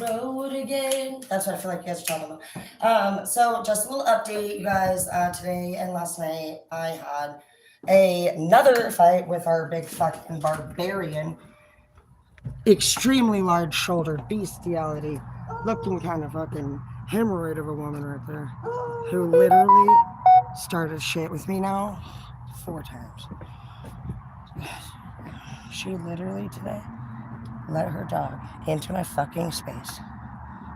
road again. That's what I feel like you guys are talking about. So just a little update, you guys. Today and last night, I had another fight with our big fucking barbarian, extremely large shouldered bestiality, looking kind of fucking hemorrhoid of a woman right there, who literally started shit with me now 4 times. She literally today let her dog into my fucking space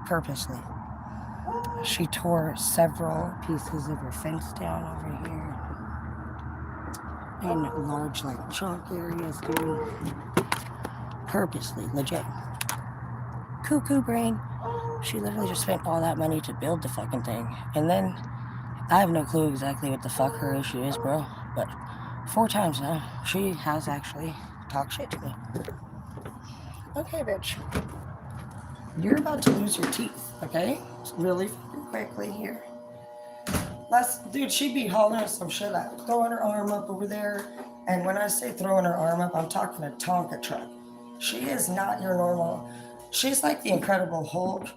purposely. She tore several pieces of her fence down over here in large, like, chalk areas, dude. Purposely, legit. Cuckoo brain. She literally just spent all that money to build the fucking thing. And then, I have no clue exactly what the fuck her issue is, bro. But 4 times now, she has actually talked shit to me. Okay, bitch. You're about to lose your teeth, okay? Really fucking quickly here. Dude, she'd be hollering some shit out, throwing her arm up over there. And when I say throwing her arm up, I'm talking a Tonka truck. She is not your normal. She's like the Incredible Hulk.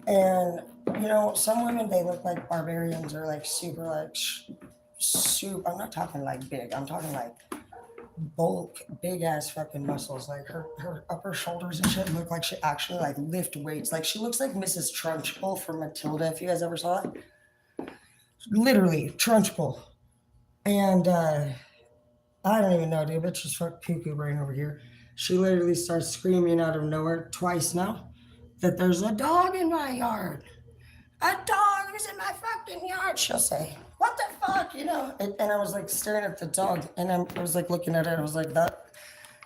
And, you know, some women, they look like barbarians or like super, like, I'm not talking like big. I'm talking like bulk, big ass fucking muscles. Like her upper shoulders and shit look like she actually like lift weights. Like she looks like Mrs. Trunchbull from Matilda, if you guys ever saw it. Literally, Trunchbull. And I don't even know, dude. Bitch just fuck cuckoo brain over here. She literally starts screaming out of nowhere twice now that there's a dog in my yard. A dog is in my fucking yard, she'll say. What the fuck, you know? And I was like staring at the dog, and I was like looking at it, I was like, that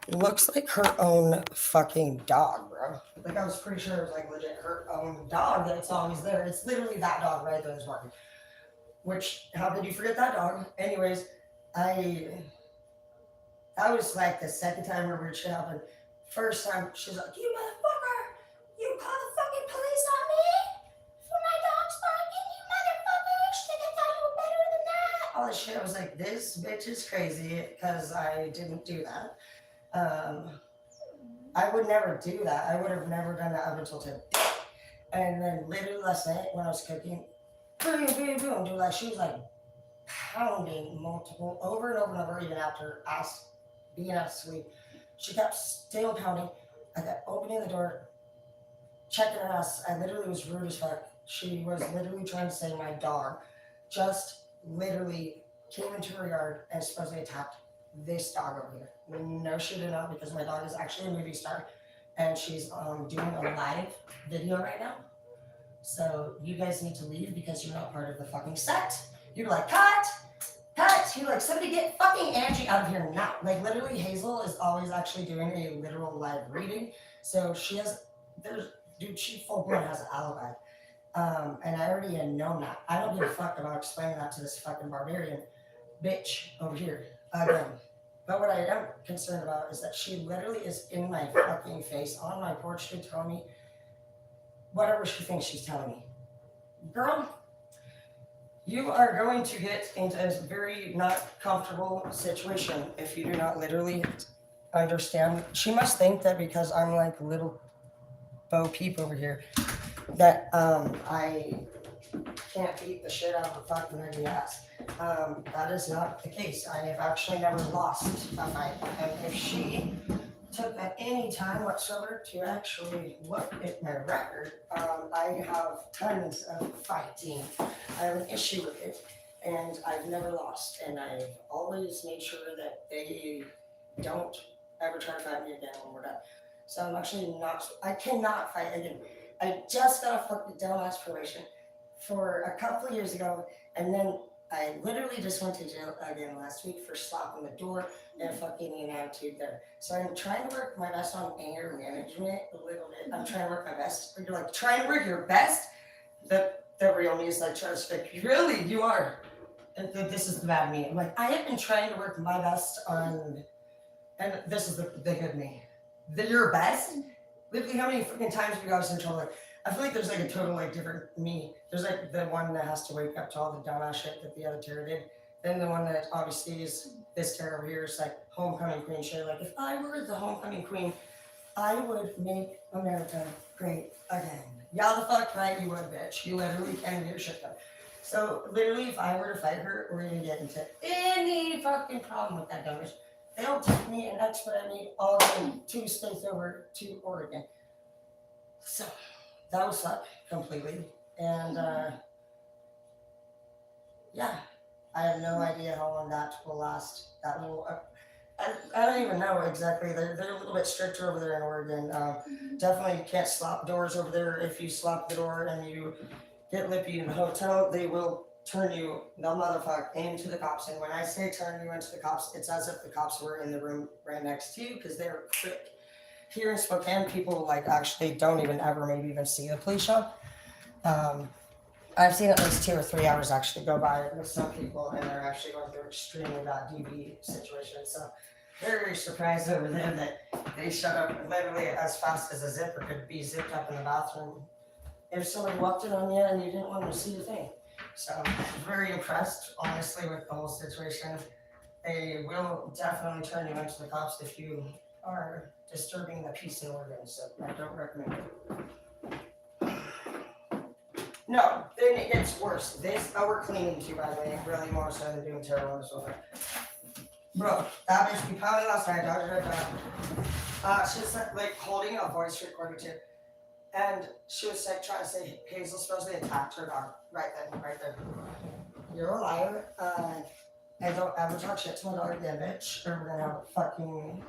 looks like her own fucking dog, bro. Like I was pretty sure it was like legit her own dog that's always there. It's literally that dog right there that's barking. Which, how did you forget that dog? Anyways, that was like the second time her weird shit happened. First time, she's like, you motherfucker! You call the fucking police on me? For my dog's barking, you motherfuckers! Think I thought you were better than that? All this shit. I was like, this bitch is crazy because I didn't do that. I would never do that. I would have never done that up until today. And then literally last night when I was cooking, boom, boom, boom, dude, like she was like pounding multiple over and over and over, even after us being asleep. She kept still pounding. I kept opening the door, checking her ass. I literally was rude as fuck. She was literally trying to say my dog just literally came into her yard and supposedly attacked this dog over here. No, she did not, because my dog is actually a movie star and she's doing a live video right now. So you guys need to leave because you're not part of the fucking set. You're like, cut! Cut! You're like, somebody get fucking Angie out of here now. Like, literally, Hazel is always actually doing a literal live reading. So dude, she full blown has an alibi. And I already had known that. I don't give a fuck about explaining that to this fucking barbarian bitch over here again. But what I am concerned about is that she literally is in my fucking face on my porch to tell me whatever she thinks she's telling me. Girl, you are going to get into a very not comfortable situation if you do not literally understand. She must think that because I'm like a little Bo Peep over here, that I can't beat the shit out of a fucking ugly ass. That is not the case. I have actually never lost a fight. And if she took any time whatsoever to actually look at my record, I have tons of fighting. I have an issue with it, and I've never lost. And I've always made sure that they don't ever try to fight me again when we're done. So I'm actually I cannot fight again. I just got a fucking dumbass probation for a couple of years ago, and then I literally just went to jail again last week for slapping the door and fucking an attitude there. So I'm trying to work my best on anger management a little bit. I'm trying to work my best. You're like, trying to work your best? The real me is like, trying to speak. Really, you are. And this is the bad me. I'm like, I have been trying to work my best on, and this is the good me. Your best? Literally, how many freaking times have you guys been told, like, I feel like there's like a total like different me. There's like the one that has to wake up to all the dumbass shit that the other Tara did. Then the one that obviously is this Tara over here is like homecoming queen shit. Like if I were the homecoming queen, I would make America great again. Yeah, the fuck right, you would, bitch. You literally can get your shit done. So, literally, if I were to fight her, we're gonna get into any fucking problem with that dumb bitch. They'll take me and expedite me all the way 2 states over to Oregon. So, that would suck completely. And, yeah, I have no idea how long that will last. That will I don't even know exactly. They're a little bit stricter over there in Oregon. Definitely you can't slap doors over there. If you slap the door and you get lippy in the hotel, they will turn you the motherfucker into the cops. And when I say turn you into the cops, it's as if the cops were in the room right next to you because they're quick. Here in Spokane, people like actually don't even ever maybe even see the police show. Um, I've seen at least 2 or 3 hours actually go by with some people, and they're actually going through extremely bad DV situations. So very surprised over them that they shut up literally as fast as a zipper could be zipped up in the bathroom. If somebody walked in on you and you didn't want to see the thing. So very impressed, honestly, with the whole situation. They will definitely turn you into the cops if you are disturbing the peace in Oregon. So I don't recommend it. No, then it gets worse. We're cleaning too, by the way, really more so than doing terrible as well. Bro, that bitch be pounding last night. She was like holding a voice recorder too. And she was like trying to say Hazel supposedly attacked her dog right then, right there. You're a liar. I don't ever talk shit to my dog again, bitch. Or we're gonna have a fucking.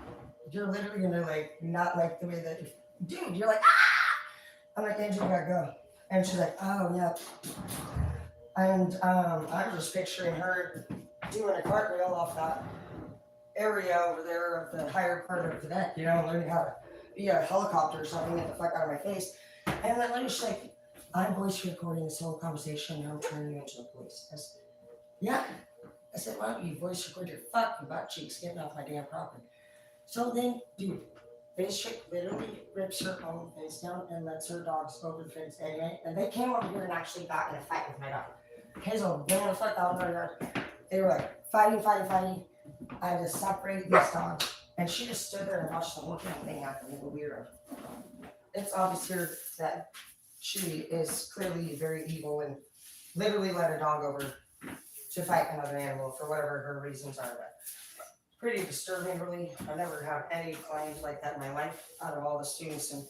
You're literally gonna like not like the way that. Dude, you're like, ah! I'm like, Angel, you gotta go. And she's like, oh, yeah. And I was just picturing her doing a cartwheel off that area over there of the higher part of the deck, you know, learning how to be a helicopter or something, get the fuck out of my face. And then later she's like, I'm voice recording this whole conversation and I'm turning you into the police. I said, yeah. I said, why don't you voice record your fucking butt cheeks getting off my damn property? So then, dude, this chick literally rips her own face down and lets her dogs over the fence anyway. And they came over here and actually got in a fight with my dog. Hazel, bring the fuck out of my yard. They were like fighting. I had to separate these dogs. And she just stood there and watched the whole damn thing happen like a weirdo. It's obvious here that she is clearly very evil and literally let a dog over to fight another animal for whatever her reasons are. But pretty disturbing, really. I've never had any claims like that in my life out of all the students and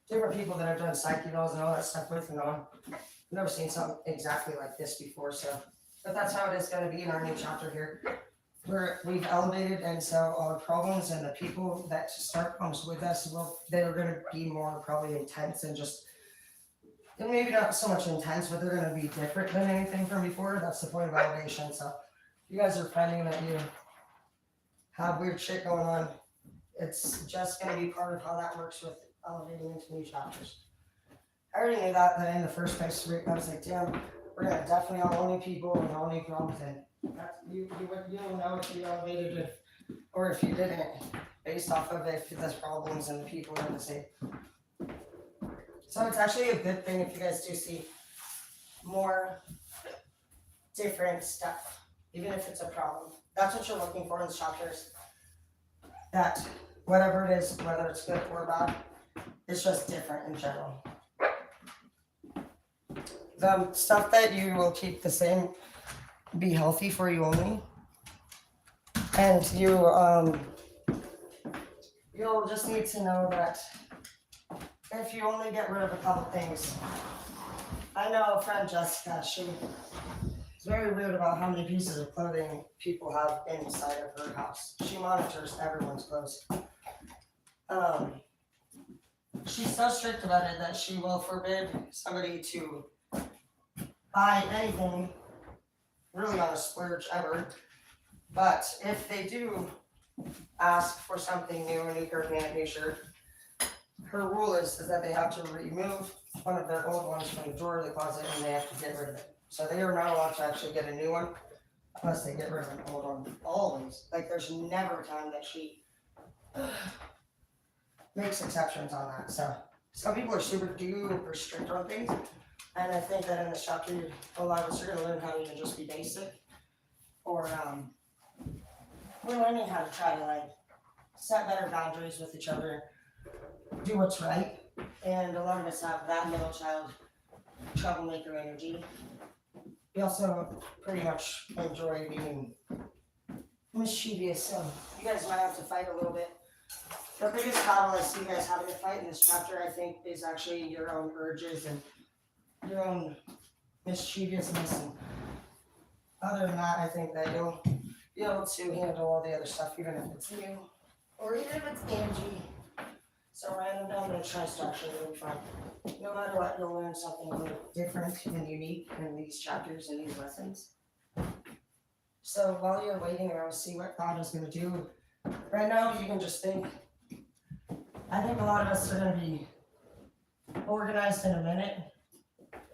different people that I've done psych evals and all that stuff with and on. I've never seen something exactly like this before, so. But that's how it is going to be in our new chapter here. We've elevated, and so our problems and the people that start problems with us, they're going to be more probably intense and just, and maybe not so much intense, but they're going to be different than anything from before. That's the point of elevation. So if you guys are finding that you have weird shit going on, it's just going to be part of how that works with elevating into new chapters. I already knew that in the first place. I was like, damn, we're going to definitely have all new people and all new problems, and you'll know if you elevated it or if you didn't, based off of if the problems and the people are the same. So it's actually a good thing if you guys do see more different stuff, even if it's a problem. That's what you're looking for in chapters. That whatever it is, whether it's good or bad, it's just different in general. The stuff that you will keep the same, be healthy for you only, and you'll just need to know that if you only get rid of a couple things. I know a friend, Jessica, she's very weird about how many pieces of clothing people have inside of her house. She monitors everyone's clothes. She's so strict about it that she will forbid somebody to buy anything really on a splurge ever. But if they do ask for something new, a new organic new shirt, her rule is that they have to remove one of their old ones from the drawer of the closet and they have to get rid of it. So they are not allowed to actually get a new one unless they get rid of an old one. Always. Like there's never a time that she makes exceptions on that. So some people are super duper strict on things. And I think that in this chapter, a lot of us are going to learn how to even just be basic. Or we're learning how to try to like set better boundaries with each other. do what's right. And a lot of us have that middle child troublemaker energy. We also pretty much enjoy being mischievous, so you guys might have to fight a little bit. The biggest battle I see you guys having to fight in this chapter, I think, is actually your own urges and your own mischievousness. And other than that, I think that you'll be able to handle all the other stuff, even if it's you, or even if it's Angie. So random down the trust actually really fun. No matter what, you'll learn something really different and unique in these chapters and these lessons. So while you're waiting around to see what God is going to do, right now you can just think. I think a lot of us are going to be organized in a minute.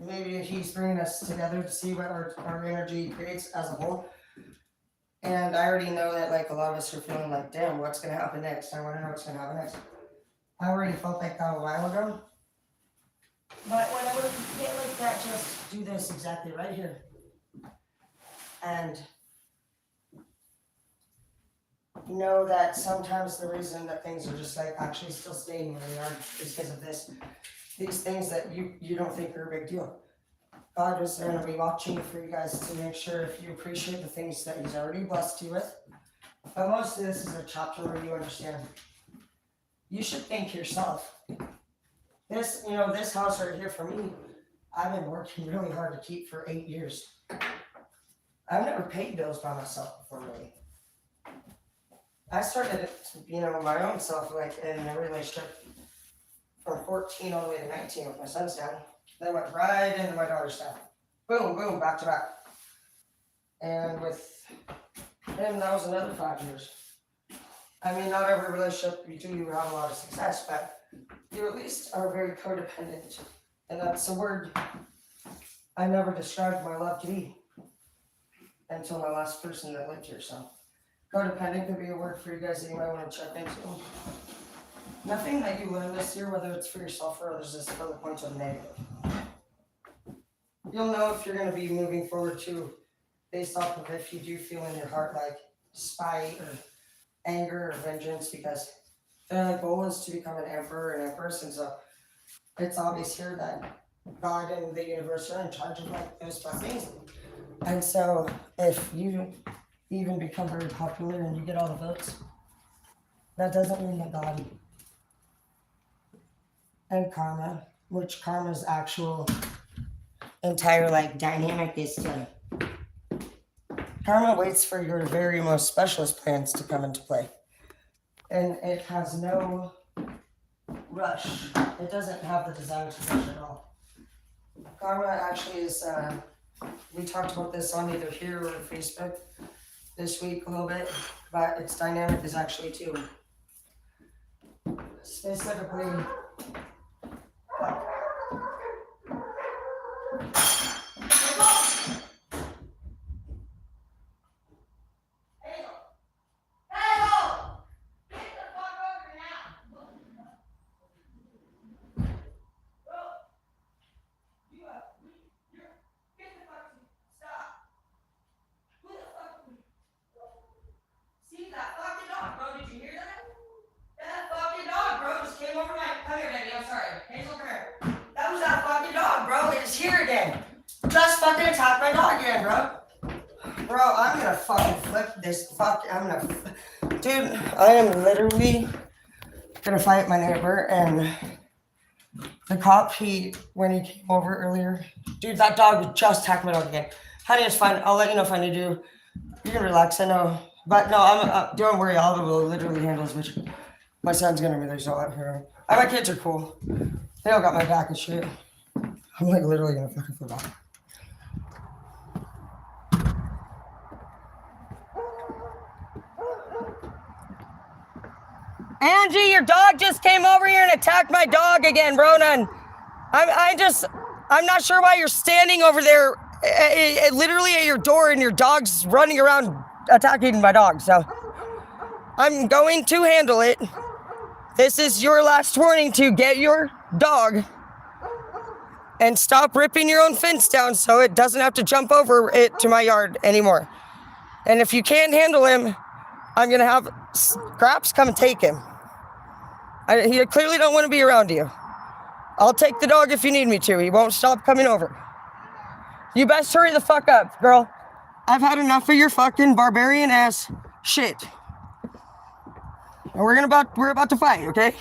Maybe He's bringing us together to see what our energy creates as a whole. And I already know that like a lot of us are feeling like, damn, what's going to happen next? I want to know what's going to happen next. I already felt like that a while ago. But whenever you get like that, just do this exactly right here. And know that sometimes the reason that things are just like actually still staying where they are is because of this. These things that you don't think are a big deal. God is going to be watching for you guys to make sure if you appreciate the things that He's already blessed you with. But most of this is a chapter where you understand. You should think to yourself, this house right here for me, I've been working really hard to keep for 8 years. I've never paid bills by myself before, really. I started it, my own self, like in a relationship from 14 all the way to 19 with my son's dad. Then I went right into my daughter's dad. Boom, boom, back to back. And with him, that was another 5 years. I mean, not every relationship you have a lot of success, but you at least are very codependent. And that's a word I never described my love to be until my last person that lived here. So codependent could be a word for you guys that you might want to check into. Nothing that you learn this year, whether it's for yourself or others, is for the point of negative. You'll know if you're going to be moving forward too, based off of if you do feel in your heart like spite or anger or vengeance, because their goal is to become an emperor and empress, and so it's obvious here that God and the universe are in charge of like those blessings. And so if you even become very popular and you get all the votes, that doesn't mean that God and karma, which karma's actual entire like dynamic is to karma waits for your very most specialist plans to come into play. And it has no rush. It doesn't have the desire to rush at all. Karma actually is, we talked about this on either here or Facebook this week a little bit, but its dynamic is actually too. Specifically, here again. Just fucking attack my dog again, bro. Bro, I'm gonna fucking flip this. Dude, I am literally gonna fight my neighbor, and the cop, when he came over earlier, dude, that dog would just attack my dog again. Honey, it's fine. I'll let you know if I need you. You can relax, I know. But no, don't worry, Oliver will literally handle this bitch. My son's gonna be there, so out here. My kids are cool. They all got my back and shit. I'm like literally gonna fucking flip out. Angie, your dog just came over here and attacked my dog again, Ronan. I'm not sure why you're standing over there, literally at your door, and your dog's running around attacking my dog. So I'm going to handle it. This is your last warning to get your dog and stop ripping your own fence down so it doesn't have to jump over it to my yard anymore. And if you can't handle him, I'm gonna have Scraps come and take him. He clearly don't want to be around you. I'll take the dog if you need me to. He won't stop coming over. You best hurry the fuck up, girl. I've had enough of your fucking barbarian ass shit. And we're about to fight, okay?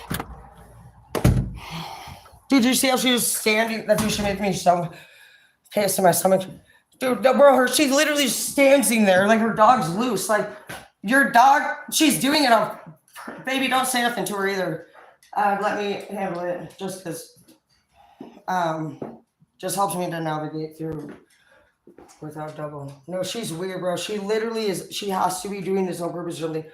Dude, you see how she was standing? That's what she made me so pissed in my stomach. Dude, no, bro, she literally standing there like her dog's loose. Like, your dog, she's doing it on, baby, don't say nothing to her either. Let me handle it just because, just helps me to navigate through without double. No, she's weird, bro. She literally is, she has to be doing this on purpose or something.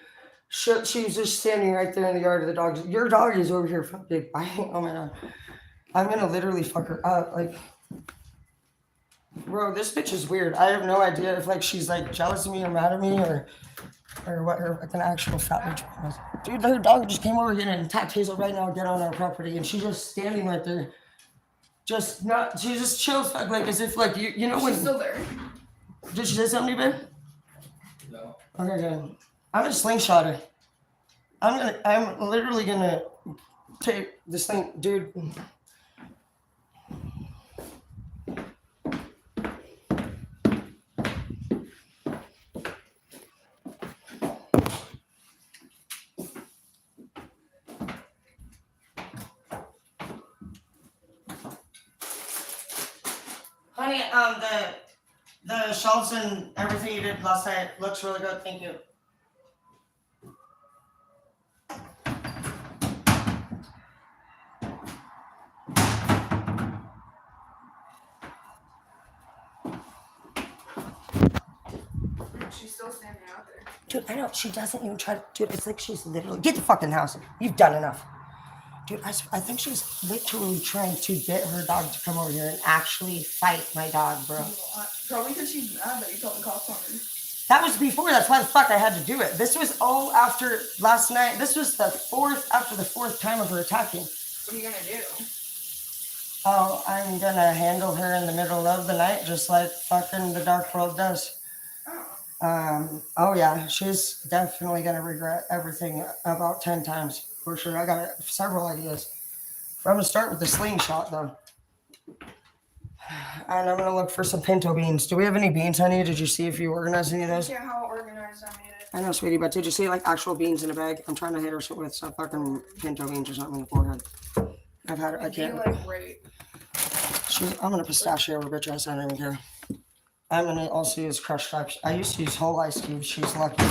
She's just standing right there in the yard of the dogs. Your dog is over here fucking biting. Oh my god. I'm gonna literally fuck her up. Like, bro, this bitch is weird. I have no idea if like she's like jealous of me or mad at me or what her like an actual fat bitch was. Dude, her dog just came over here and attacked Hazel right now, get on our property, and she's just standing right there. Just not, she just chills like as if like you know when. She's still there. Did she say something to you, Ben? No. Okay, good. I'm gonna slingshot her. I'm literally gonna take this thing, dude. Honey, the shelves and everything you did last night looks really good. Thank you. She's still standing out there. Dude, I know. She doesn't even try to. Dude, it's like she's literally. Get the fucking house. You've done enough. Dude, I think she's literally trying to get her dog to come over here and actually fight my dog, bro. Probably because she's mad that you called the cops on her. That was before. That's why the fuck I had to do it. This was all after last night. This was after the fourth time of her attacking. What are you gonna do? Oh, I'm gonna handle her in the middle of the night, just like fucking the dark world does. Oh yeah, she's definitely gonna regret everything about 10 times for sure. I got several ideas. I'm gonna start with the slingshot though, and I'm gonna look for some pinto beans. Do we have any beans, honey? Did you see if you organized any of those? Yeah, how organized I made it. I know, sweetie, but did you see like actual beans in a bag? I'm trying to hit her with some fucking pinto beans or something in the forehead. I've had it. I can't. Like rape. I'm gonna pistachio her bitch ass. I don't even care. I'm gonna also use crushed ice. I used to use whole ice cubes. She's lucky.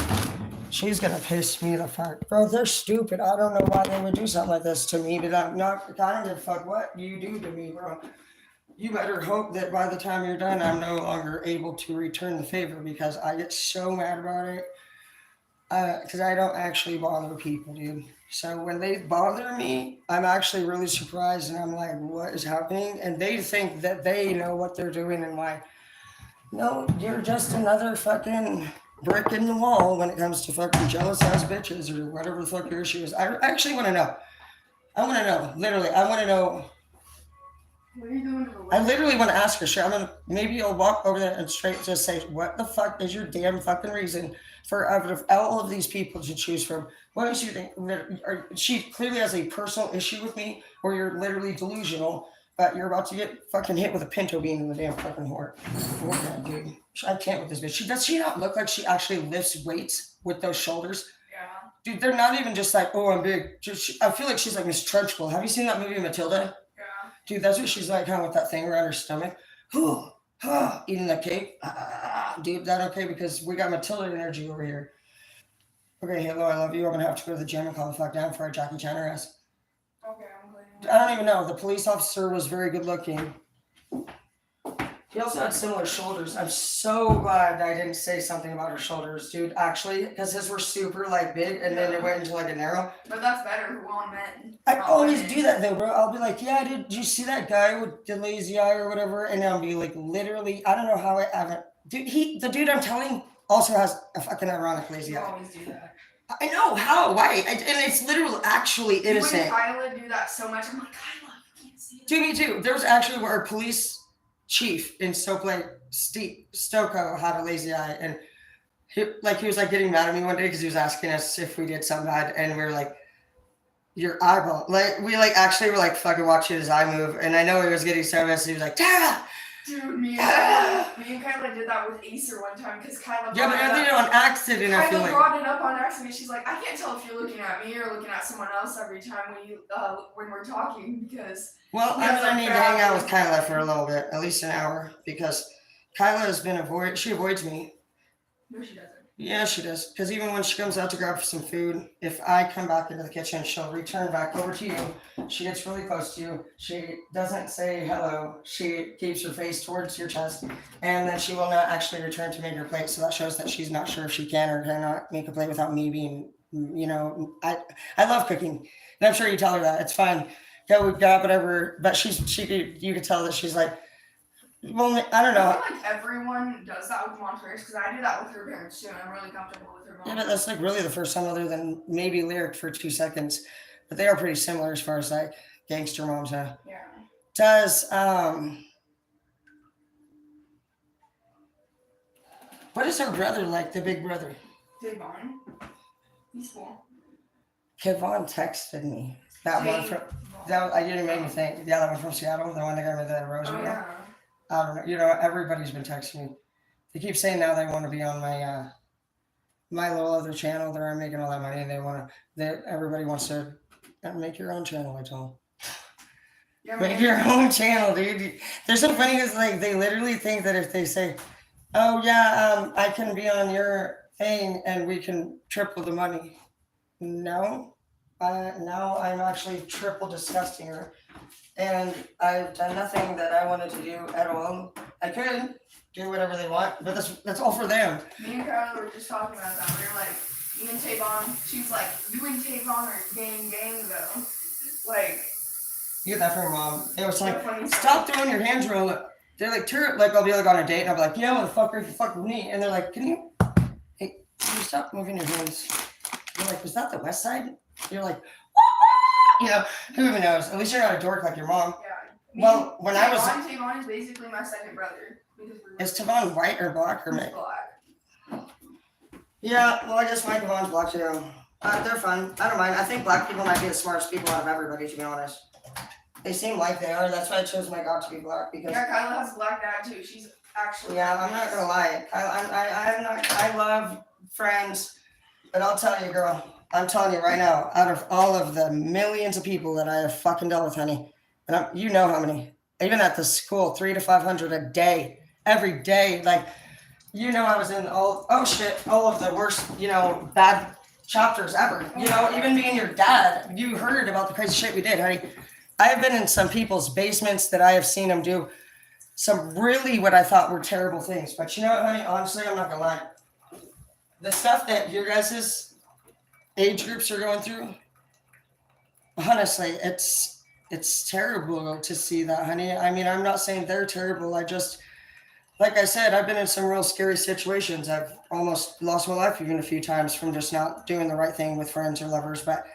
She's gonna piss me the fuck. Bro, they're stupid. I don't know why they would do something like this to me, but I'm not. I don't give a fuck what you do to me, bro. You better hope that by the time you're done, I'm no longer able to return the favor because I get so mad about it. Because I don't actually bother people, dude. So when they bother me, I'm actually really surprised and I'm like, what is happening? And they think that they know what they're doing and why. No, you're just another fucking brick in the wall when it comes to fucking jealous ass bitches or whatever the fuck your issue is. I actually want to know. I want to know. Literally, I want to know. What are you doing to the I literally want to ask her shit. Maybe I'll walk over there and straight just say, what the fuck is your damn fucking reason for out of all of these people to choose from? What is you think? She clearly has a personal issue with me or you're literally delusional. But you're about to get fucking hit with a pinto bean in the damn fucking heart. Dude, I can't with this bitch. Does she not look like she actually lifts weights with those shoulders? Yeah. Dude, they're not even just like, oh, I'm big. I feel like she's like Miss Trunchbull. Have you seen that movie Matilda? Yeah. Dude, that's what she's like, kind of with that thing around her stomach. Eating the cake. Dude, that okay? Because we got Matilda energy over here. Okay, hello, I love you. I'm gonna have to go to the gym and calm the fuck down for a Jackie Chan ass. Okay, I'm going. I don't even know. The police officer was very good looking. He also had similar shoulders. I'm so glad I didn't say something about her shoulders, dude. Actually, because his were super like big, and then it went into like a narrow. But that's better for one man. I always do that though, bro. I'll be like, yeah, did you see that guy with the lazy eye or whatever? And I'll be like, literally, I don't know how I haven't. Dude, the dude I'm telling also has a fucking ironic lazy You eye. always do that. I know how, why, and it's literally actually innocent. When Kyla do that so much, I'm like, Kyla, you can't see that. Dude, me too. There was actually where our police chief in Soap Lake, Stokoe, had a lazy eye, and he was like getting mad at me one day because he was asking us if we did something bad, and we were like, your eyeball. Like we like actually were like fucking watching his eye move, and I know he was getting so messy. He was like, Tara. Dude, me and Kyla did that with Acer one time because Kyla. Yeah, but I did it on accident. I feel Kyla like. brought it up on accident. She's like, I can't tell if you're looking at me or looking at someone else every time when we're talking because. Well, I'm gonna need to hang out with Kyla for a little bit, at least an hour, because Kyla has been she avoids me. No, she doesn't. Yeah, she does. Because even when she comes out to grab some food, if I come back into the kitchen, she'll return back over to you. She gets really close to you. She doesn't say hello. She keeps her face towards your chest, and then she will not actually return to make her plate. So that shows that she's not sure if she can or cannot make a plate without me being, I love cooking, and I'm sure you tell her that it's fine. Yeah, we've got whatever, but you could tell that she's like. Well, I don't know. I feel like everyone does that with mom's parents because I do that with her parents too, and I'm really comfortable with her mom. Yeah, but that's like really the first time other than maybe Lyric for 2 seconds. But they are pretty similar as far as like gangster moms have. Yeah. Does what is her brother like, the big brother? Devon. He's cool. Kevon texted me. That one from I didn't make me think. The other one from Seattle, the one that got me the rose. Oh, yeah. I don't know. Everybody's been texting me. They keep saying now they want to be on my little other channel. They're making all that money, and everybody wants to make your own channel. I told them. Yeah, make your own channel, dude. They're so funny because like they literally think that if they say, "Oh yeah, I can be on your thing and we can triple the money," no. Now I'm actually triple disgusting her. And I've done nothing that I wanted to do at all. I could do whatever they want, but that's all for them. Me and Carla were just talking about that. We were like, me and Tavon, she's like, you and Tavon are gang though. Like. You get that from your mom. It was like, stop throwing your hands around. They're like, like I'll be like on a date and I'll be like, yeah, motherfucker, if you fuck with me. And they're like, can you stop moving your hands? You're like, was that the West Side? You're like, who even knows? At least you're not a dork like your mom. Yeah. Well, when I was. Tavon is basically my second brother. Is Tavon white or black or mixed? Black. Yeah, well, I guess my Tavon's black too. They're fun. I don't mind. I think black people might be the smartest people out of everybody, to be honest. They seem like they are. That's why I chose my God to be black because. Yeah, Kyla has a black dad too. She's actually. Yeah, I'm not gonna lie. I love friends, but I'll tell you, girl. I'm telling you right now, out of all of the millions of people that I have fucking dealt with, honey, and you know how many, even at the school, 300 to 500 a day, every day. Like, I was in all of the worst, bad chapters ever. Even me and your dad, you heard about the crazy shit we did, honey. I have been in some people's basements that I have seen them do some really what I thought were terrible things. But you know what, honey? Honestly, I'm not gonna lie. The stuff that your guys' age groups are going through, honestly, it's terrible to see that, honey. I mean, I'm not saying they're terrible. I just, like I said, I've been in some real scary situations. I've almost lost my life even a few times from just not doing the right thing with friends or lovers. But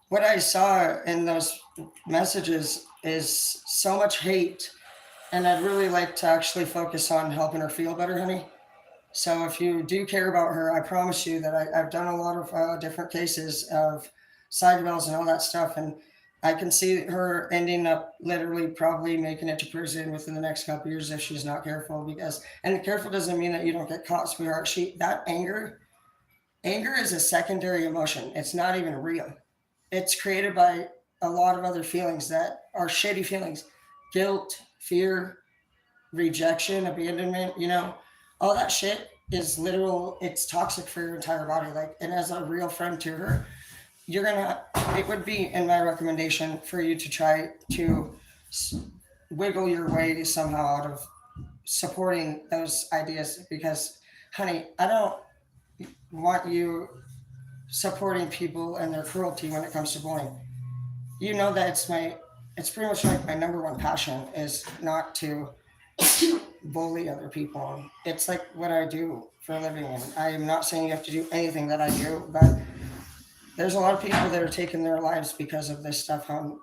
what I saw in those messages is so much hate, and I'd really like to actually focus on helping her feel better, honey. So if you do care about her, I promise you that I've done a lot of different cases of side wells and all that stuff, and I can see her ending up literally probably making it to prison within the next couple years if she's not careful. And careful doesn't mean that you don't get caught, sweetheart. That anger is a secondary emotion. It's not even real. It's created by a lot of other feelings that are shitty feelings: guilt, fear, rejection, abandonment. All that shit is literal. It's toxic for your entire body. And as a real friend to her, it would be in my recommendation for you to try to wiggle your way somehow out of supporting those ideas, because, honey, I don't want you supporting people and their cruelty when it comes to bullying. You know that it's pretty much like my number one passion is not to bully other people. It's like what I do for a living, and I am not saying you have to do anything that I do, but there's a lot of people that are taking their lives because of this stuff, and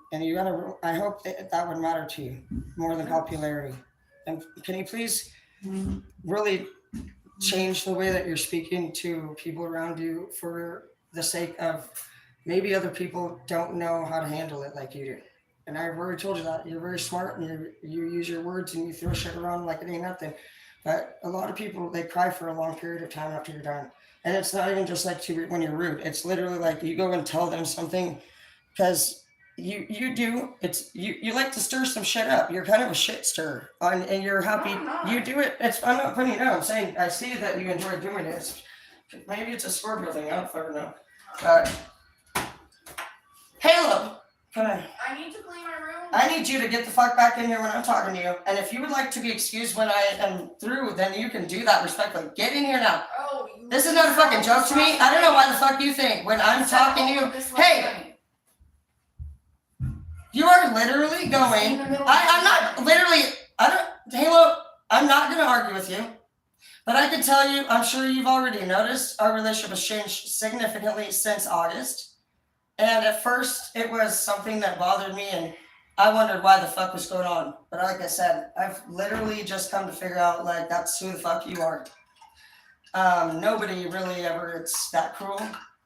I hope that would matter to you more than popularity. And can you please really change the way that you're speaking to people around you for the sake of Maybe other people don't know how to handle it like you do. And I've already told you that. You're very smart and you use your words and you throw shit around like it ain't nothing. But a lot of people, they cry for a long period of time after you're done. And it's not even just like when you're rude. It's literally like you go and tell them something because you do you like to stir some shit up. You're kind of a shit stirrer, and you're happy. No, I'm not. You do it. I'm not putting it out. I'm saying I see that you enjoy doing it. Maybe it's a Scorpio thing. I don't fucking know. Halo, come on. I need to clean my room. I need you to get the fuck back in here when I'm talking to you. And if you would like to be excused when I am through, then you can do that respectfully. Get in here now. Oh, This is not a fucking joke to me. I don't know why the fuck you think when I'm talking to you. Hey, you are literally going. I'm not literally. Halo, I'm not going to argue with you. But I can tell you, I'm sure you've already noticed our relationship has changed significantly since August. And at first, it was something that bothered me, and I wondered why the fuck was going on. But like I said, I've literally just come to figure out, like, that's who the fuck you are. Nobody really ever it's that cruel,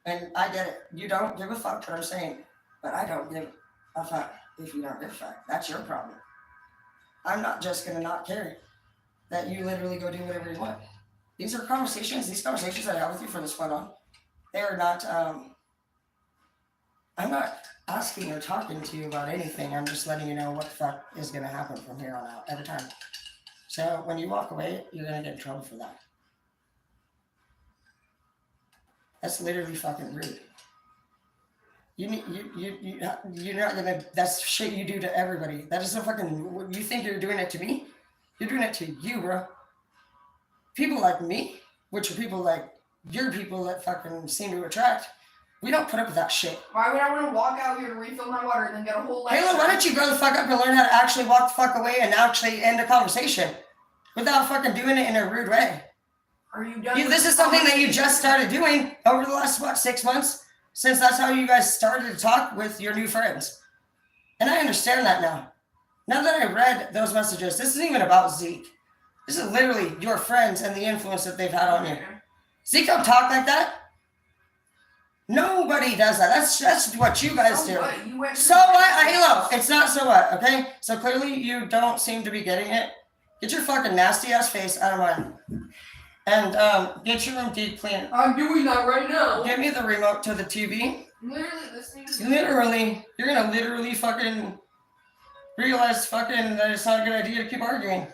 and I get it. You don't give a fuck what I'm saying, but I don't give a fuck if you don't give a fuck. That's your problem. I'm not just gonna not care that you literally go do whatever you want. These conversations that I have with you from this point on, they are not, I'm not asking or talking to you about anything. I'm just letting you know what the fuck is going to happen from here on out every time. So when you walk away, you're going to get in trouble for that. That's literally fucking rude. You're not gonna. That's shit you do to everybody. That is a fucking. You think you're doing it to me? You're doing it to you, bro. People like me, which are people like your people that fucking seem to attract. We don't put up with that shit. Why would I want to walk out here to refill my water and then get a whole lecture? Kayla, why don't you grow the fuck up and learn how to actually walk the fuck away and actually end a conversation without fucking doing it in a rude way? Are you done? This is something that you just started doing over the last, 6 months? Since that's how you guys started to talk with your new friends. And I understand that now. Now that I read those messages, this isn't even about Zeke. This is literally your friends and the influence that they've had on you. Zeke don't talk like that. Nobody does that. That's what you guys do. So what? Halo. It's not so what, okay? So clearly you don't seem to be getting it. Get your fucking nasty ass face out of mine. And get your room deep clean. I'm doing that right now. Give me the remote to the TV. Literally listening to Literally. You're gonna literally fucking realize fucking that it's not a good idea to keep arguing.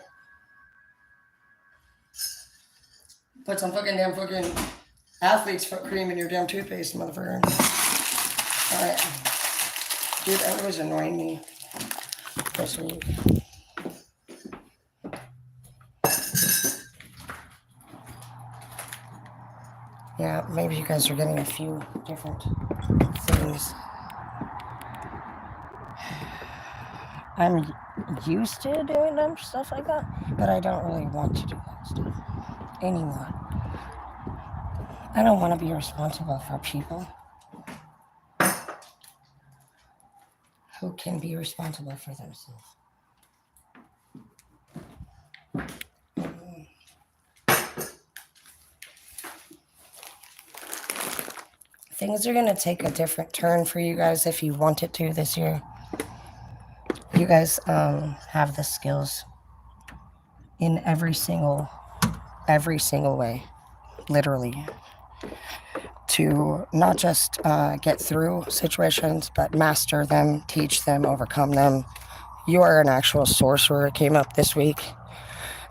Put some fucking damn fucking athlete's foot cream in your damn toothpaste, motherfucker. Alright. Dude, that was annoying me this week. Yeah, maybe you guys are getting a few different things. I'm used to doing dumb stuff like that, but I don't really want to do that stuff anymore. I don't want to be responsible for people who can be responsible for themselves. Things are going to take a different turn for you guys if you want it to this year. You guys have the skills in every single way, literally, to not just get through situations, but master them, teach them, overcome them. You are an actual sorcerer. It came up this week.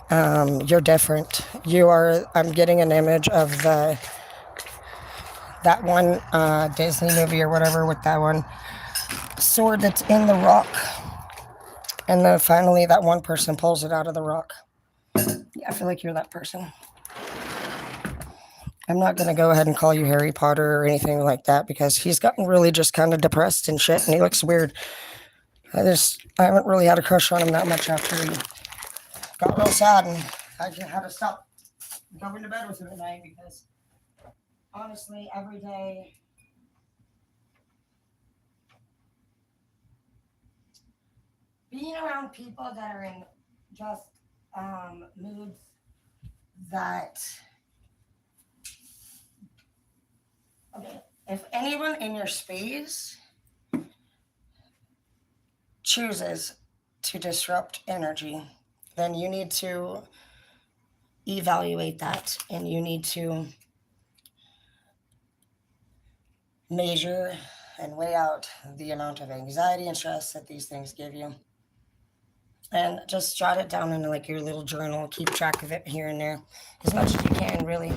You're different. I'm getting an image of that one Disney movie or whatever with that one sword that's in the rock. And then finally that one person pulls it out of the rock. Yeah, I feel like you're that person. I'm not going to go ahead and call you Harry Potter or anything like that because he's gotten really just kind of depressed and shit and he looks weird. I haven't really had a crush on him that much after he got real sad and I just had to stop going to bed with him at night because honestly, every day being around people that are in just moods that, okay, If anyone in your space chooses to disrupt energy, then you need to evaluate that and you need to measure and weigh out the amount of anxiety and stress that these things give you. And just jot it down in like your little journal, keep track of it here and there as much as you can, really.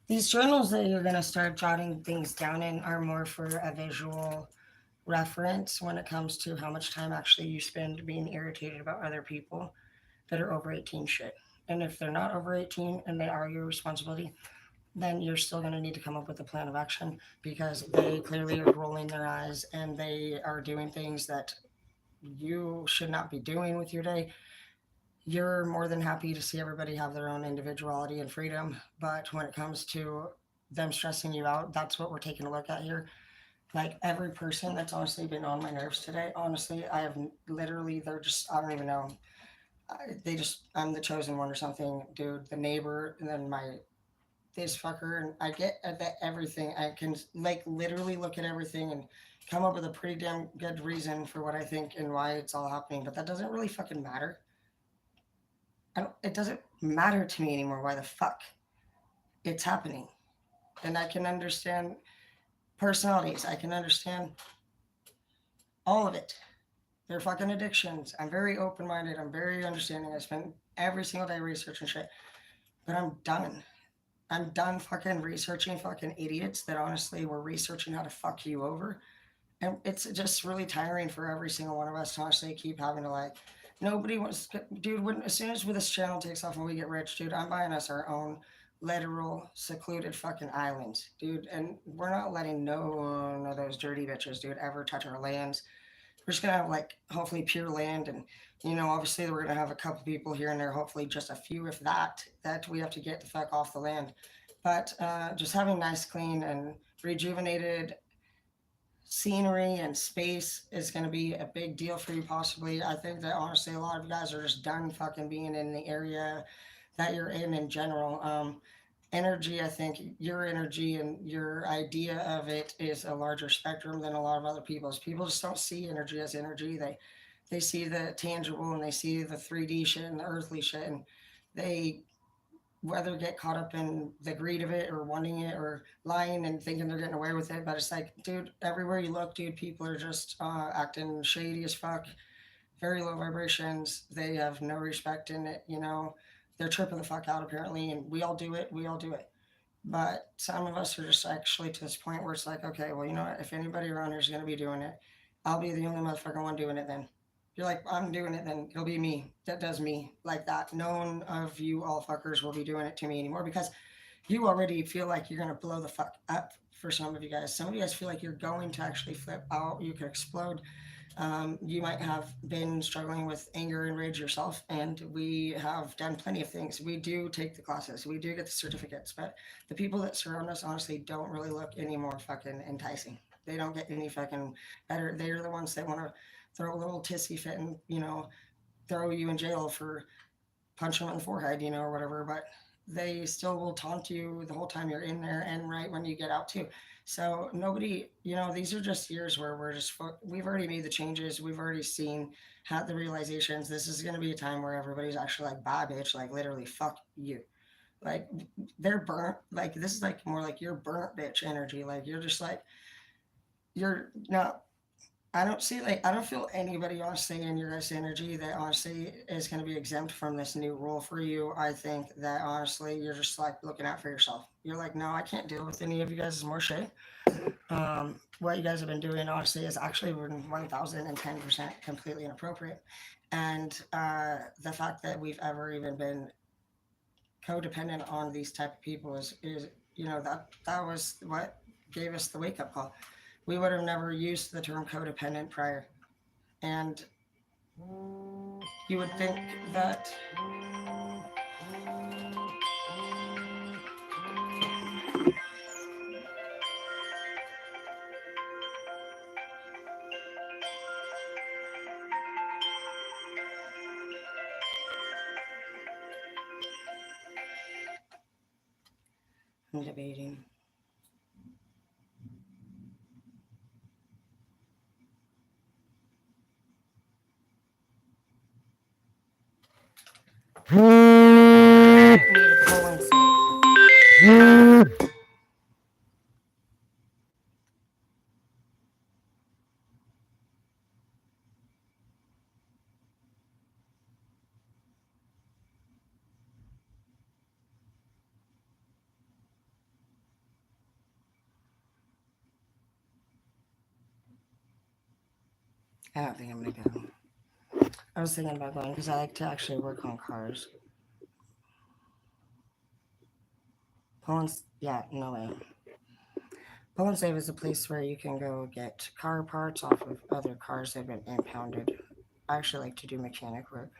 These journals that you're going to start jotting things down in are more for a visual reference when it comes to how much time actually you spend being irritated about other people that are over 18 shit. And if they're not over 18 and they are your responsibility, then you're still going to need to come up with a plan of action because they clearly are rolling their eyes and they are doing things that you should not be doing with your day. You're more than happy to see everybody have their own individuality and freedom. But when it comes to them stressing you out, that's what we're taking a look at here. Like every person that's honestly been on my nerves today, honestly, I have literally, they're just, I don't even know. They just, I'm the chosen one or something, dude. The neighbor, and then my this fucker, and I get at that everything. I can like literally look at everything and come up with a pretty damn good reason for what I think and why it's all happening. But that doesn't really fucking matter. It doesn't matter to me anymore why the fuck it's happening. And I can understand personalities. I can understand all of it. They're fucking addictions. I'm very open minded. I'm very understanding. I spend every single day researching shit. But I'm done. I'm done fucking researching fucking idiots that honestly were researching how to fuck you over. And it's just really tiring for every single one of us to honestly keep having to like. Nobody wants, dude. When as soon as this channel takes off and we get rich, dude, I'm buying us our own literal secluded fucking islands, dude. And we're not letting no one of those dirty bitches, dude, ever touch our lands. We're just gonna have like hopefully pure land, and obviously we're gonna have a couple people here and there, hopefully just a few, if that, that we have to get the fuck off the land. But just having nice, clean, and rejuvenated scenery and space is going to be a big deal for you possibly. I think that honestly a lot of you guys are just done fucking being in the area that you're in general. Energy, I think your energy and your idea of it is a larger spectrum than a lot of other people's. People just don't see energy as energy. They see the tangible and they see the 3D shit and the earthly shit, and they whether get caught up in the greed of it or wanting it or lying and thinking they're getting away with it. But it's like, dude, everywhere you look, dude, people are just acting shady as fuck, very low vibrations. They have no respect in it, They're tripping the fuck out apparently, and we all do it. We all do it. But some of us are just actually to this point where it's like, okay, well, you know what? If anybody around here is going to be doing it, I'll be the only motherfucker one doing it then. You're like, I'm doing it, then it'll be me that does me like that. No one of you all fuckers will be doing it to me anymore because you already feel like you're going to blow the fuck up for some of you guys. Some of you guys feel like you're going to actually flip out. You could explode. You might have been struggling with anger and rage yourself, and we have done plenty of things. We do take the classes, we do get the certificates, but the people that surround us honestly don't really look any more fucking enticing. They don't get any fucking better. They're the ones that want to throw a little tissy fit and, throw you in jail for punch them in the forehead, or whatever, but they still will taunt you the whole time you're in there and right when you get out too. So nobody, these are just years where we've already made the changes. We've already seen had the realizations. This is going to be a time where everybody's actually like, bye bitch, like literally fuck you. Like they're burnt. Like this is like more like you're burnt bitch energy. Like you're just like, you're not I don't feel anybody honestly in your guys' energy that honestly is going to be exempt from this new rule for you. I think that honestly you're just like looking out for yourself. You're like, no, I can't deal with any of you guys' more shit. What you guys have been doing honestly is actually 1010% completely inappropriate. And the fact that we've ever even been codependent on these type of people is that was what gave us the wake up call. We would have never used the term codependent prior. And you would think that I'm debating. You need to pull and save. I don't think I'm gonna go. I was thinking about going because I like to actually work on cars. Yeah, no way. Pull and Save is a place where you can go get car parts off of other cars that have been impounded. I actually like to do mechanic work.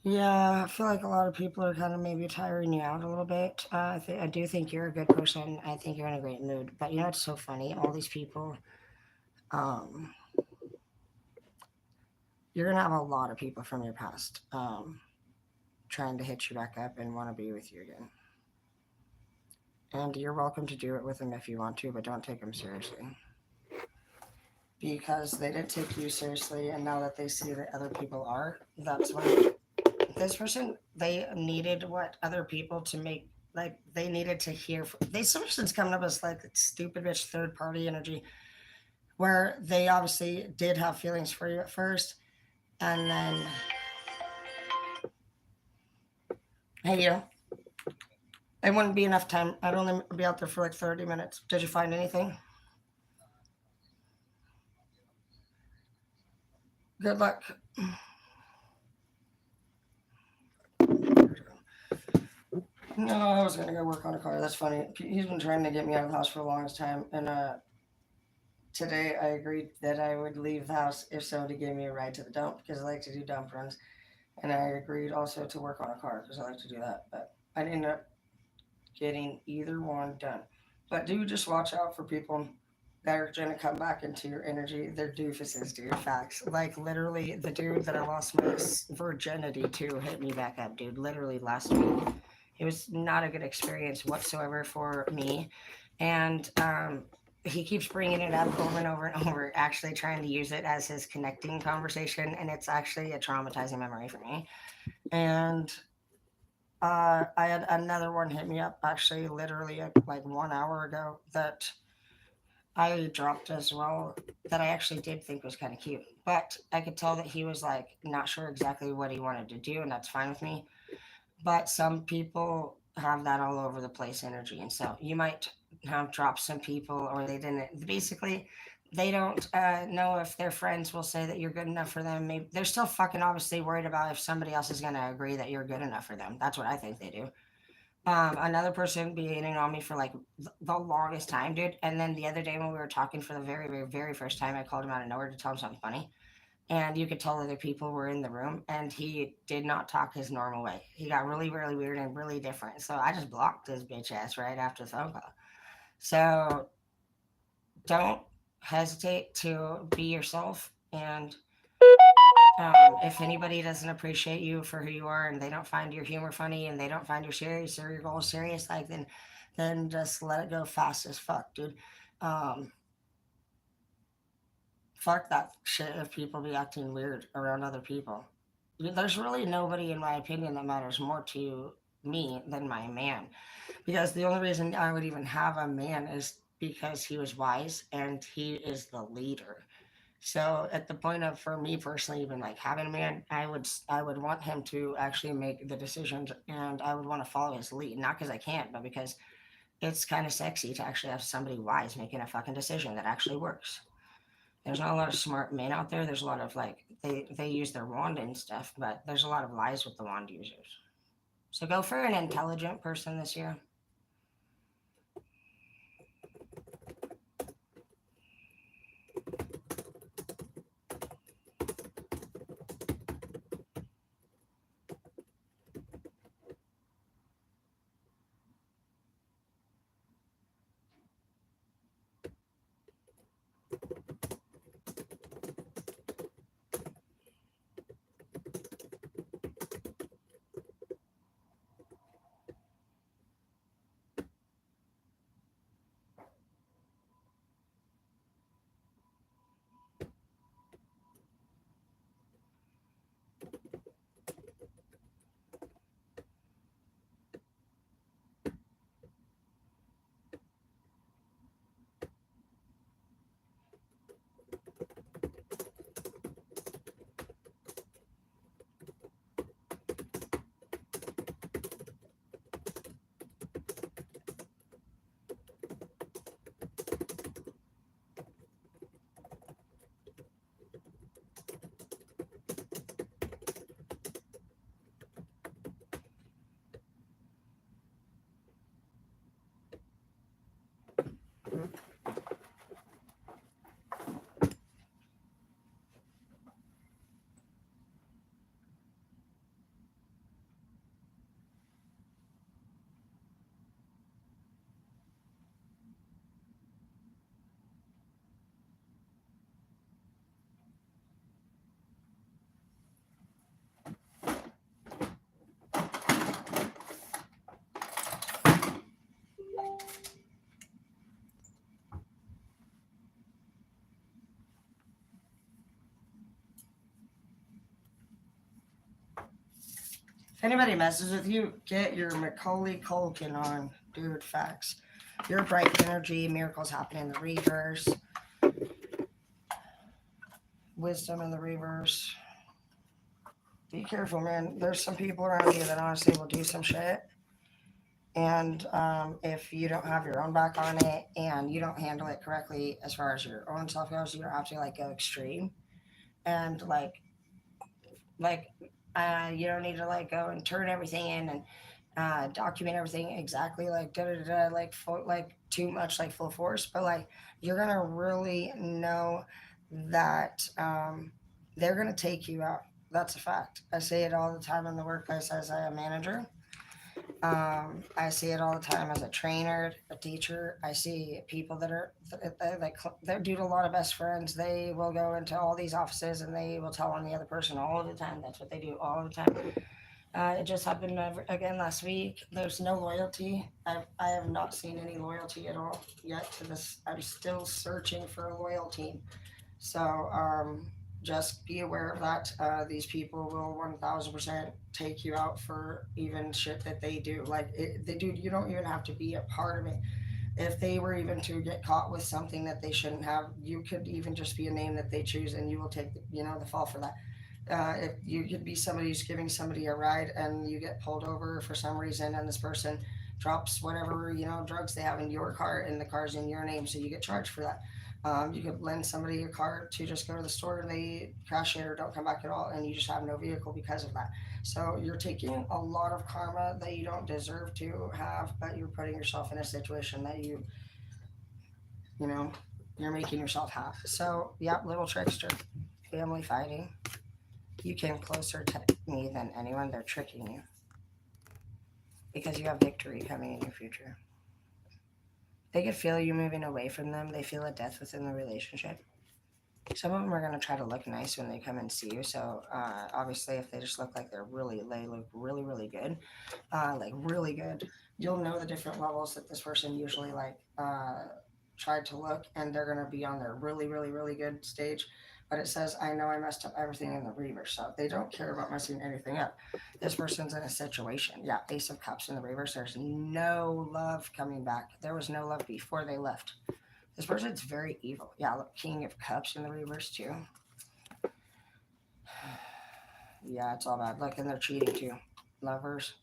Yeah, I feel like a lot of people are kind of maybe tiring you out a little bit. I do think you're a good person. I think you're in a great mood. But you know what's so funny? All these people, um, you're gonna have a lot of people from your past trying to hit you back up and want to be with you again. And you're welcome to do it with them if you want to, but don't take them seriously. Because they didn't take you seriously, and now that they see that other people are, that's when this person, they needed what other people to make, like they needed to hear this person's coming up as like stupid bitch third party energy, where they obviously did have feelings for you at first, and then hey, you know, it wouldn't be enough time. I'd only be out there for like 30 minutes. Did you find anything? Good luck. No, I was gonna go work on a car. That's funny. He's been trying to get me out of the house for the longest time, and today I agreed that I would leave the house if somebody gave me a ride to the dump because I like to do dump runs, and I agreed also to work on a car because I like to do that. But I didn't end up getting either one done. But do just watch out for people that are going to come back into your energy. They're doofuses, dude. Facts. Like literally, the dude that I lost my virginity to hit me back up, dude. Literally last week. It was not a good experience whatsoever for me, and he keeps bringing it up over and over and over, actually trying to use it as his connecting conversation, and it's actually a traumatizing memory for me. And I had another one hit me up actually literally like 1 hour ago that I dropped as well, that I actually did think was kind of cute. But I could tell that he was like not sure exactly what he wanted to do, and that's fine with me. But some people have that all over the place energy, and so you might have dropped some people, or they didn't. Basically, they don't know if their friends will say that you're good enough for them. Maybe they're still fucking obviously worried about if somebody else is going to agree that you're good enough for them. That's what I think they do. Another person being on me for like the longest time, dude. And then the other day when we were talking for the very, very, very first time, I called him out of nowhere to tell him something funny, and you could tell other people were in the room, and he did not talk his normal way. He got really, really weird and really different. So I just blocked his bitch ass right after the phone call. So don't hesitate to be yourself. And if anybody doesn't appreciate you for who you are, and they don't find your humor funny, and they don't find your serious or your goals serious, like then just let it go fast as fuck, dude. Um, Fuck that shit if people be acting weird around other people. There's really nobody, in my opinion, that matters more to me than my man. Because the only reason I would even have a man is because he was wise and he is the leader. So at the point of, for me personally, even like having a man, I would want him to actually make the decisions, and I would want to follow his lead, not because I can't, but because it's kind of sexy to actually have somebody wise making a fucking decision that actually works. There's not a lot of smart men out there. There's a lot of like they use their wand and stuff, but there's a lot of lies with the wand users. So go for an intelligent person this year. If anybody messes with you, get your Macaulay Culkin on. Dude, facts. Your bright energy, miracles happen in the reverse, wisdom in the reverse. Be careful, man. There's some people around you that honestly will do some shit. And if you don't have your own back on it and you don't handle it correctly as far as your own self goes, you don't have to like go extreme. And like you don't need to like go and turn everything in and document everything exactly like da da da like full, like too much like full force, but like you're gonna really know that they're gonna take you out. That's a fact. I say it all the time in the workplace as a manager. I see it all the time as a trainer, a teacher. I see people that are like they're due to a lot of best friends. They will go into all these offices and they will tell on the other person all the time. That's what they do all the time. It just happened again last week. There's no loyalty. I have not seen any loyalty at all yet to this. I'm still searching for a loyal team. So just be aware of that. These people will 1000% take you out for even shit that they do. Like they do. You don't even have to be a part of it. If they were even to get caught with something that they shouldn't have, you could even just be a name that they choose, and you will take the fall for that. If you could be somebody who's giving somebody a ride and you get pulled over for some reason and this person drops whatever drugs they have in your car and the car's in your name, so you get charged for that. You could lend somebody a car to just go to the store and they crash it or don't come back at all, and you just have no vehicle because of that. So you're taking a lot of karma that you don't deserve to have, but you're putting yourself in a situation that you know you're making yourself have. So yep, little trickster, family fighting. You came closer to me than anyone. They're tricking you because you have victory coming in your future. They could feel you moving away from them. They feel a death within the relationship. Some of them are going to try to look nice when they come and see you. So obviously, if they just look like they look really, really good, like really good, you'll know the different levels that this person usually tried to look, and they're going to be on their really, really, really good stage. But it says, I know I messed up everything in the reverse. So they don't care about messing anything up. This person's in a situation. Yeah, Ace of Cups in the reverse. There's no love coming back. There was no love before they left. This person's very evil. Yeah, look, King of Cups in the reverse too. Yeah, it's all bad. Look, and they're cheating too. Lovers.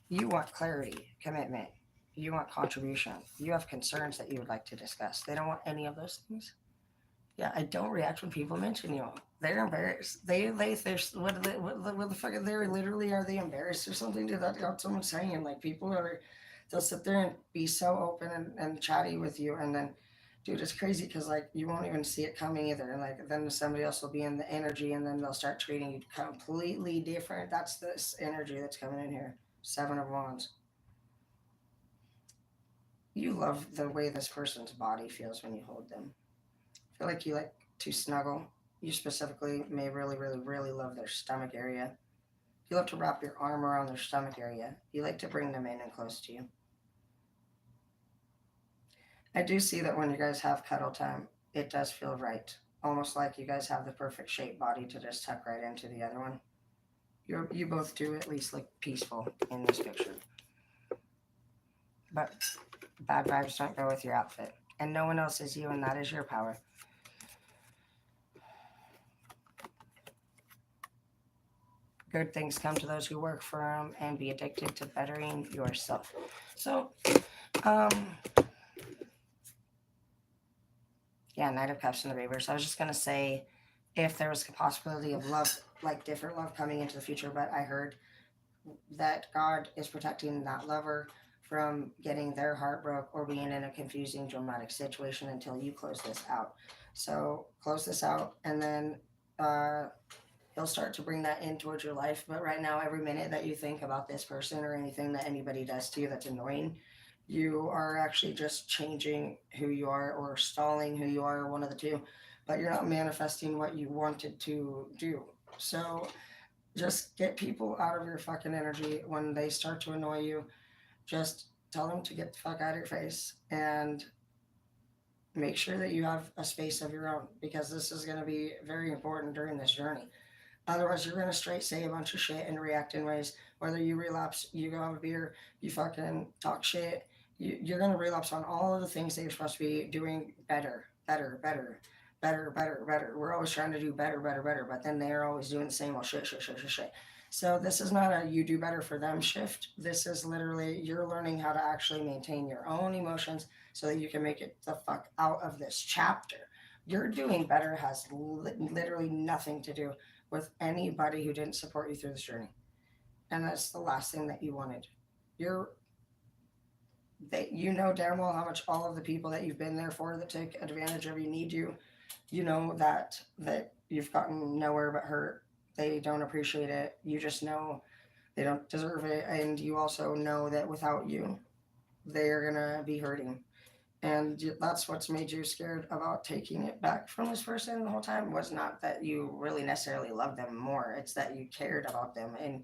You want clarity, commitment. You want contribution. You have concerns that you would like to discuss. They don't want any of those things. Yeah, I don't react when people mention you. They're embarrassed. They're what the fuck? They literally are they embarrassed or something? Did that got someone saying like people are, they'll sit there and be so open and chatty with you, and then, dude, it's crazy because like you won't even see it coming either. And like then somebody else will be in the energy, and then they'll start treating you completely different. That's this energy that's coming in here. Seven of Wands. You love the way this person's body feels when you hold them. I feel like you like to snuggle. You specifically may really, really, really love their stomach area. You love to wrap your arm around their stomach area. You like to bring them in and close to you. I do see that when you guys have cuddle time, it does feel right. Almost like you guys have the perfect shaped body to just tuck right into the other one. You both do at least look peaceful in this picture. But bad vibes don't go with your outfit. And no one else is you, and that is your power. Good things come to those who work for them, and be addicted to bettering yourself. So, um, yeah, Knight of Cups in the reverse. I was just gonna say if there was a possibility of love, like different love coming into the future, but I heard that God is protecting that lover from getting their heart broke or being in a confusing, dramatic situation until you close this out. So close this out, and then uh, he'll start to bring that in towards your life. But right now, every minute that you think about this person or anything that anybody does to you that's annoying, you are actually just changing who you are or stalling who you are, one of the two. But you're not manifesting what you wanted to do. So just get people out of your fucking energy when they start to annoy you. Just tell them to get the fuck out of your face and make sure that you have a space of your own, because this is going to be very important during this journey. Otherwise, you're gonna straight say a bunch of shit and react in ways. Whether you relapse, you go have a beer, you fucking talk shit, you're gonna relapse on all of the things that you're supposed to be doing better, better, better, better, better, better. We're always trying to do better, better, better, but then they're always doing the same old shit, shit, shit, shit, shit. So this is not a you do better for them shift. This is literally you're learning how to actually maintain your own emotions so that you can make it the fuck out of this chapter. Your doing better has literally nothing to do with anybody who didn't support you through this journey. And that's the last thing that you wanted. You're that you know damn well how much all of the people that you've been there for that take advantage of you need you. You know that you've gotten nowhere but hurt. They don't appreciate it. You just know they don't deserve it, and you also know that without you, they're gonna be hurting. And that's what's made you scared about taking it back from this person the whole time was not that you really necessarily loved them more. It's that you cared about them and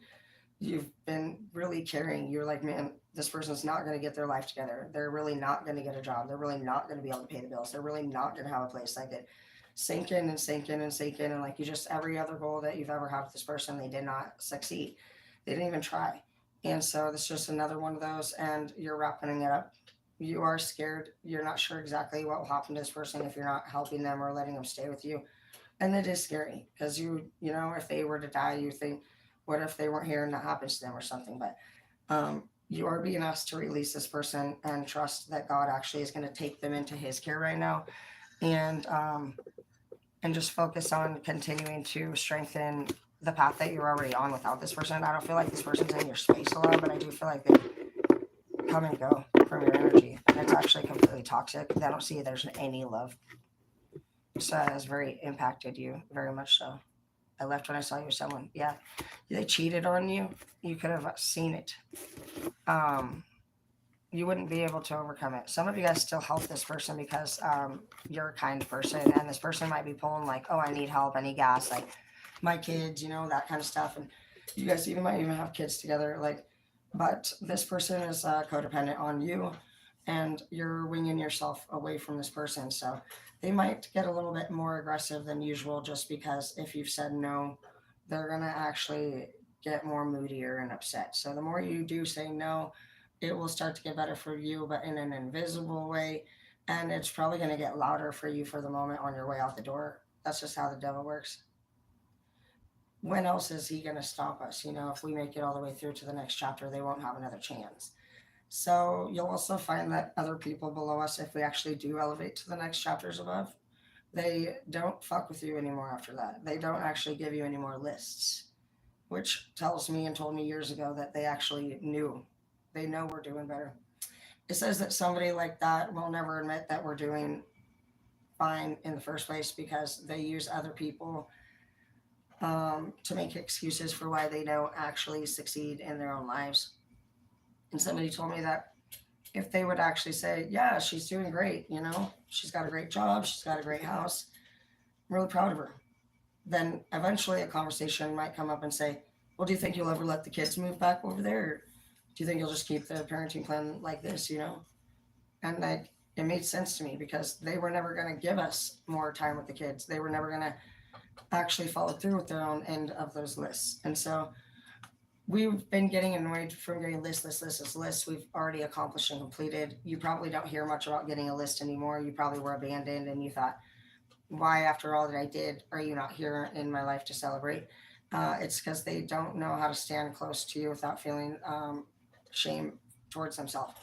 you've been really caring. You're like, man, this person's not going to get their life together. They're really not going to get a job. They're really not going to be able to pay the bills. They're really not going to have a place. Like it sink in and sink in and sink in. And like you just, every other goal that you've ever had with this person, they did not succeed. They didn't even try. And so this is just another one of those. And you're wrapping it up. You are scared. You're not sure exactly what will happen to this person if you're not helping them or letting them stay with you. And it is scary because you know, if they were to die, you think, what if they weren't here and that happens to them or something? But you are being asked to release this person and trust that God actually is going to take them into His care right now, and just focus on continuing to strengthen the path that you're already on without this person. I don't feel like this person's in your space a lot, but I do feel like they come and go from your energy. And it's actually completely toxic. I don't see there's any love. So it has very impacted you, very much so. I left when I saw you with someone. Yeah, they cheated on you. You could have seen it. Um, you wouldn't be able to overcome it. Some of you guys still help this person because you're a kind person, and this person might be pulling like, "Oh, I need help. I need gas." Like my kids, you know, that kind of stuff. And you guys even might even have kids together. Like, but this person is codependent on you, and you're winging yourself away from this person. So they might get a little bit more aggressive than usual just because if you've said no, they're going to actually get more moodier and upset. So the more you do say no, it will start to get better for you, but in an invisible way. And it's probably going to get louder for you for the moment on your way out the door. That's just how the devil works. When else is he going to stop us? You know, if we make it all the way through to the next chapter, they won't have another chance. So you'll also find that other people below us, if we actually do elevate to the next chapters above, they don't fuck with you anymore after that. They don't actually give you any more lists, which tells me and told me years ago that they actually knew. They know we're doing better. It says that somebody like that will never admit that we're doing fine in the first place because they use other people to make excuses for why they don't actually succeed in their own lives. And somebody told me that if they would actually say, yeah, she's doing great, you know, she's got a great job, she's got a great house, I'm really proud of her. Then eventually a conversation might come up and say, well, do you think you'll ever let the kids move back over there? Or do you think you'll just keep the parenting plan like this, you know? And like, it made sense to me because they were never going to give us more time with the kids. They were never going to actually follow through with their own end of those lists. And so we've been getting annoyed from getting lists. We've already accomplished and completed. You probably don't hear much about getting a list anymore. You probably were abandoned and you thought, why, after all that I did, are you not here in my life to celebrate? It's because they don't know how to stand close to you without feeling shame towards themselves.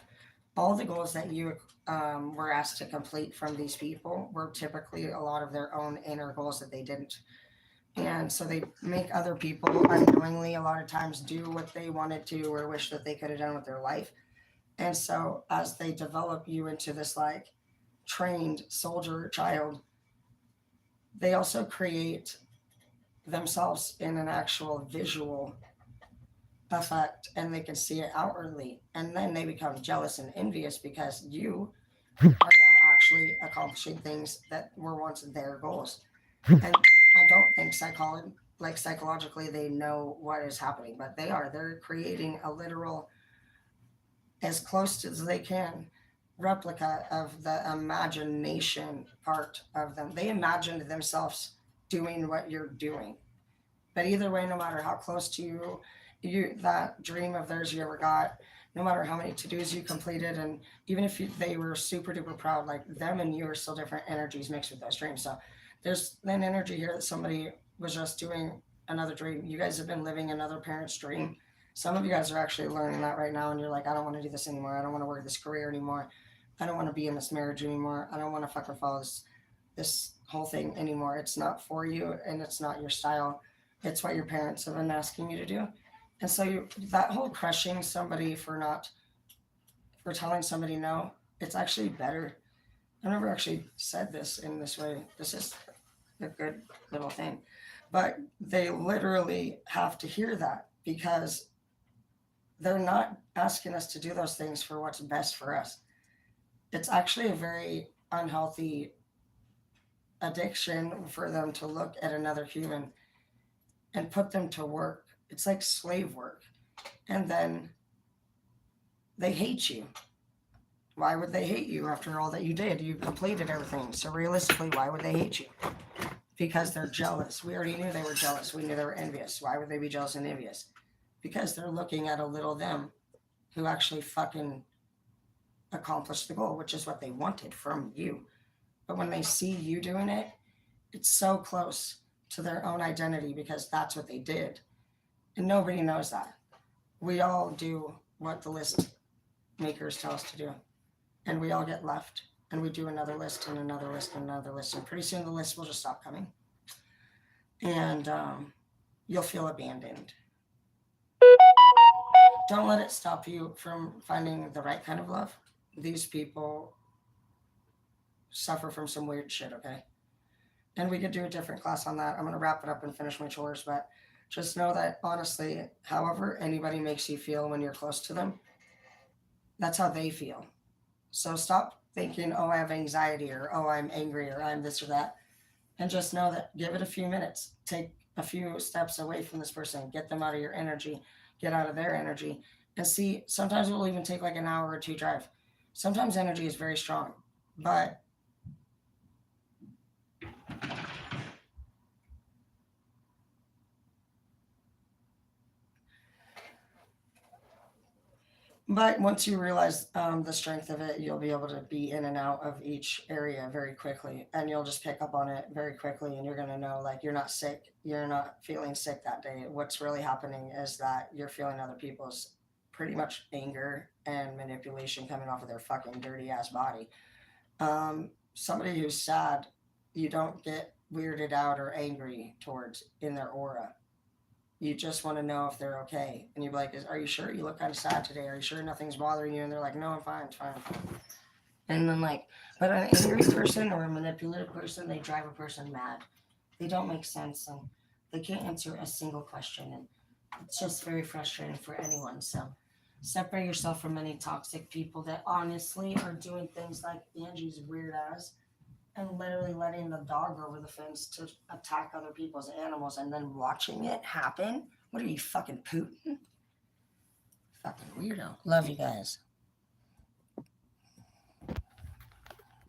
All the goals that you were asked to complete from these people were typically a lot of their own inner goals that they didn't. And so they make other people unknowingly a lot of times do what they wanted to or wish that they could have done with their life. And so as they develop you into this like trained soldier child, they also create themselves in an actual visual effect and they can see it outwardly. And then they become jealous and envious because you are now actually accomplishing things that were once their goals. And I don't think psychologically they know what is happening, but they're creating a literal, as close as they can, replica of the imagination part of them. They imagined themselves doing what you're doing. But either way, no matter how close to you that dream of theirs you ever got, no matter how many to-dos you completed, and even if they were super duper proud, like them and you are still different energies mixed with those dreams. So there's an energy here that somebody was just doing another dream. You guys have been living another parent's dream. Some of you guys are actually learning that right now, and you're like, I don't want to do this anymore. I don't want to work this career anymore. I don't want to be in this marriage anymore. I don't want to fucking follow this whole thing anymore. It's not for you, and it's not your style. It's what your parents have been asking you to do. And so that whole crushing somebody for telling somebody no, it's actually better. I've never actually said this in this way. This is a good little thing. But they literally have to hear that because they're not asking us to do those things for what's best for us. It's actually a very unhealthy addiction for them to look at another human and put them to work. It's like slave work. And then they hate you. Why would they hate you after all that you did? You completed everything. So realistically, why would they hate you? Because they're jealous. We already knew they were jealous. We knew they were envious. Why would they be jealous and envious? Because they're looking at a little them who actually fucking accomplished the goal, which is what they wanted from you. But when they see you doing it, it's so close to their own identity because that's what they did. And nobody knows that. We all do what the list makers tell us to do. And we all get left. And we do another list and another list and another list. And pretty soon the list will just stop coming. And you'll feel abandoned. Don't let it stop you from finding the right kind of love. These people suffer from some weird shit, okay? And we could do a different class on that. I'm going to wrap it up and finish my chores, but just know that honestly, however anybody makes you feel when you're close to them, that's how they feel. So stop thinking, oh, I have anxiety, or oh, I'm angry, or I'm this or that. And just know that give it a few minutes. Take a few steps away from this person. Get them out of your energy. Get out of their energy. And see, sometimes it will even take like an hour or two drive. Sometimes energy is very strong. But once you realize the strength of it, you'll be able to be in and out of each area very quickly, and you'll just pick up on it very quickly, and you're gonna know like you're not sick, you're not feeling sick that day. What's really happening is that you're feeling other people's pretty much anger and manipulation coming off of their fucking dirty ass body. Somebody who's sad, you don't get weirded out or angry towards in their aura. You just want to know if they're okay. And you're like, are you sure? You look kind of sad today. Are you sure nothing's bothering you? And they're like, no, I'm fine, it's fine, I'm fine. And then, like, but an angry person or a manipulative person, they drive a person mad. They don't make sense and they can't answer a single question. And it's just very frustrating for anyone. So separate yourself from any toxic people that honestly are doing things like Angie's weird ass and literally letting the dog go over the fence to attack other people's animals and then watching it happen. What are you, fucking Putin? Fucking weirdo. Love you guys.